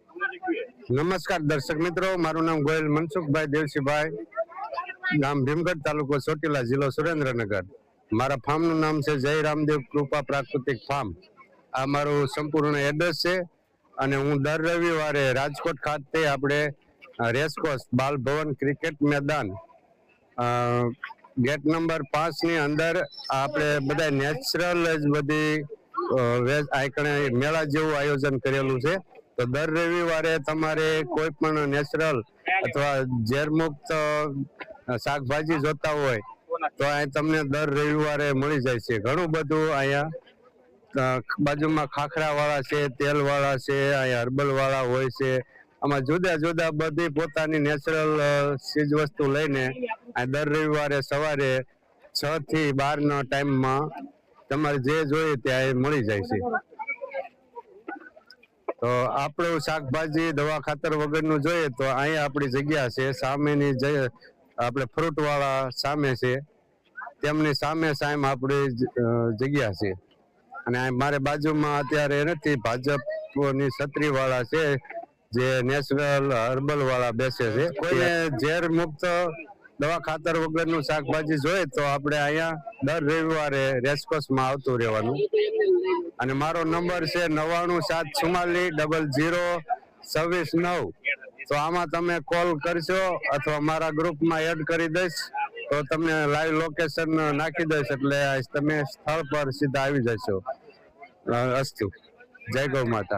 નમસ્કાર દર્શક મિત્રો, મારું નામ ગોયલ મનસુખભાઈ દેવસીભાઈ, ગામ ભીમગઢ, તાલુકો ચોટીલા, જિલ્લો સુરેન્દ્રનગર. મારા ફાર્મનું નામ છે જય રામદેવ કૃપા પ્રાકૃતિક ફાર્મ. આ મારું સંપૂર્ણ એડ્રેસ છે અને હું દર રવિવારે રાજકોટ ખાતે આપણે રેસકોર્સ બાલ ભવન ક્રિકેટ મેદાન ગેટ નંબર 5 ની અંદર આપણે બધા નેચરલ જ બધી આઈકણે મેળા જેવું આયોજન કરેલું છે. તો દર રવિવારે તમારે કોઈ પણ નેચરલ અથવા ઝેરમુક્ત શાકભાજી જોતા હોય તો અહીં તમને દર રવિવારે મળી જાય છે. ઘણું બધું અહીંયા બાજુમાં ખાખરા વાળા છે, તેલ વાળા છે, અહીંયા હર્બલ વાળા હોય છે. આમાં જુદા જુદા બધી પોતાની નેચરલ ચીજ વસ્તુ લઈને દર રવિવારે સવારે 6 થી 12 ના ટાઈમમાં તમારે જે જોઈએ ત્યાં મળી જાય છે. તો આપણું શાકભાજી દવા ખાતર વગરનું જોઈએ તો અહીંયા આપણી જગ્યા છે. સામેની આપણે ફ્રૂટ વાળા સામે છે, તેમની સામે આપણી જગ્યા છે. અને મારે બાજુમાં અત્યારે નથી, ભાજપની છત્રી વાળા છે જે નેચરલ હર્બલ વાળા બેસે છે. કોઈને ઝેર મુક્ત દવા ખાતર વગરનું શાકભાજી જોઈએ તો આપણે અહીંયા દર રવિવારે રેસકોર્સમાં આવતું રહેવાનું. અને મારો નંબર છે 9974400026 તો આમાં તમે કોલ કરશો અથવા મારા ગ્રુપમાં એડ કરી દઈશ તો તમને લાઈવ લોકેશન નાખી દઈશ, એટલે તમે સ્થળ પર સીધા આવી જશો. અસ્તુ. જય ગૌ માતા.